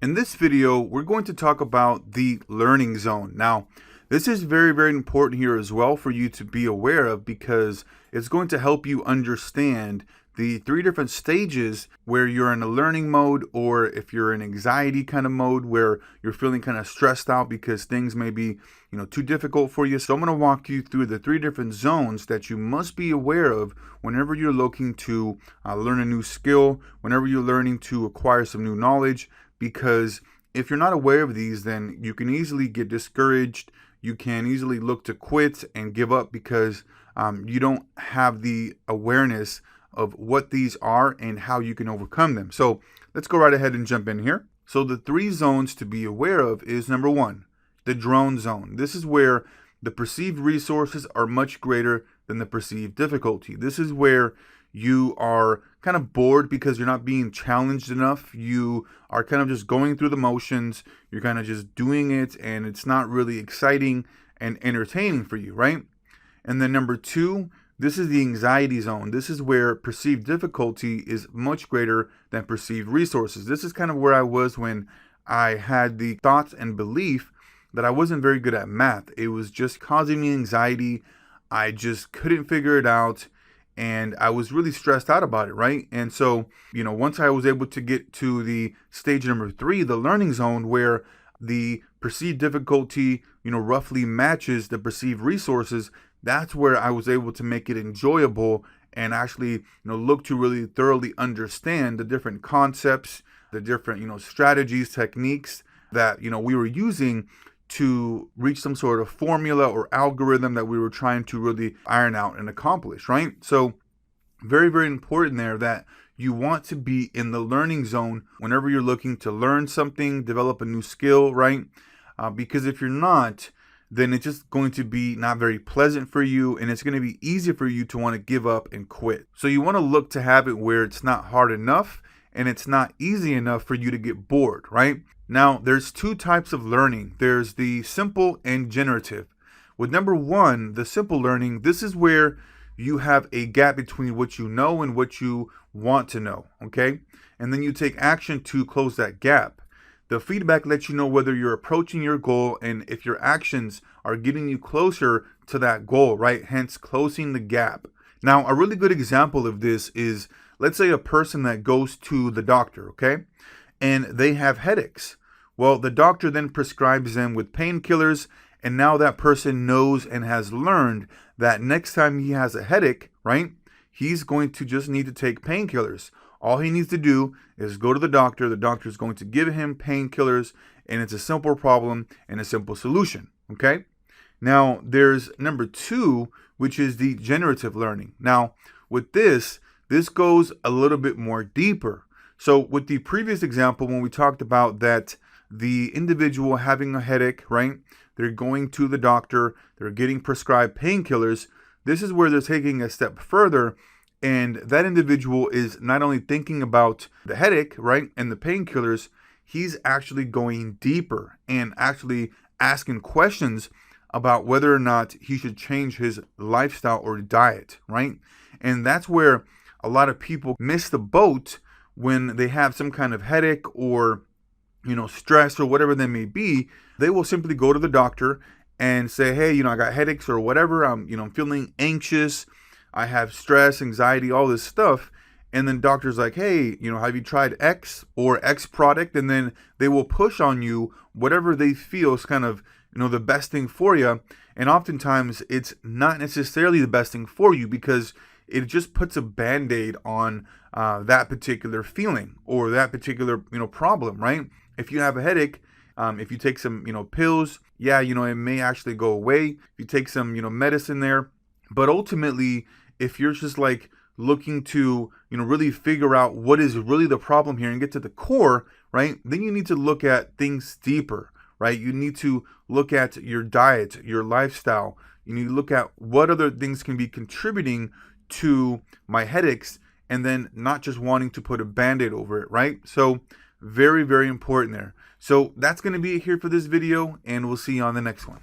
In this video, we're going to talk about the learning zone. Now, this is very, very important here as well for you to be aware of because it's going to help you understand the three different stages where you're in a learning mode, or if you're in anxiety kind of mode where you're feeling kind of stressed out because things may be, too difficult for you. So I'm going to walk you through the three different zones that you must be aware of whenever you're looking to learn a new skill, whenever you're learning to acquire some new knowledge. Because if you're not aware of these, then you can easily get discouraged. You can easily look to quit and give up because you don't have the awareness of what these are and how you can overcome them. So let's go right ahead and jump in here. So the three zones to be aware of is number one, the drone zone. This is where the perceived resources are much greater than the perceived difficulty. This is where you are kind of bored because you're not being challenged enough. You are kind of just going through the motions. You're kind of just doing it, and it's not really exciting and entertaining for you, right? And then number two, this is the anxiety zone. This is where perceived difficulty is much greater than perceived resources. This is kind of where I was when I had the thoughts and belief that I wasn't very good at math. It was just causing me anxiety. I just couldn't figure it out. And I was really stressed out about it, right? And so, once I was able to get to the stage number three, the learning zone, where the perceived difficulty, roughly matches the perceived resources, that's where I was able to make it enjoyable and actually, look to really thoroughly understand the different concepts, the different, strategies, techniques that, we were using to reach some sort of formula or algorithm that we were trying to really iron out and accomplish, right? So very, very important there that you want to be in the learning zone whenever you're looking to learn something, develop a new skill, right? Because if you're not, then it's just going to be not very pleasant for you, and it's going to be easy for you to want to give up and quit. So you want to look to have it where it's not hard enough and it's not easy enough for you to get bored, right? Now, there's two types of learning. There's the simple and generative. With number one, the simple learning, this is where you have a gap between what you know and what you want to know, okay? And then you take action to close that gap. The feedback lets you know whether you're approaching your goal and if your actions are getting you closer to that goal, right? Hence, closing the gap. Now, a really good example of this is, let's say a person that goes to the doctor, okay? And they have headaches. Well, the doctor then prescribes them with painkillers, and now that person knows and has learned that next time he has a headache, right, he's going to just need to take painkillers. All he needs to do is go to the doctor. The doctor is going to give him painkillers, and it's a simple problem and a simple solution, okay? Now, there's number two, which is the generative learning. Now, with this goes a little bit more deeper. So with the previous example, when we talked about that the individual having a headache, right? They're going to the doctor, they're getting prescribed painkillers. This is where they're taking a step further, and that individual is not only thinking about the headache, right, and the painkillers, he's actually going deeper and actually asking questions about whether or not he should change his lifestyle or diet, right? And that's where a lot of people miss the boat when they have some kind of headache or, stress or whatever they may be. They will simply go to the doctor and say, hey, I got headaches or whatever. I'm feeling anxious. I have stress, anxiety, all this stuff. And then doctor's like, hey, have you tried X or X product? And then they will push on you whatever they feel is kind of, the best thing for you. And oftentimes it's not necessarily the best thing for you because it just puts a Band-Aid on that particular feeling or that particular, problem, right? If you have a headache, if you take some, pills, yeah, it may actually go away. If you take some, medicine there. But ultimately, if you're just like looking to, really figure out what is really the problem here and get to the core, right? Then you need to look at things deeper, right? You need to look at your diet, your lifestyle. You need to look at what other things can be contributing to my headaches, and then not just wanting to put a Band-Aid over it, right? So very, very important there. So that's going to be it here for this video, and we'll see you on the next one.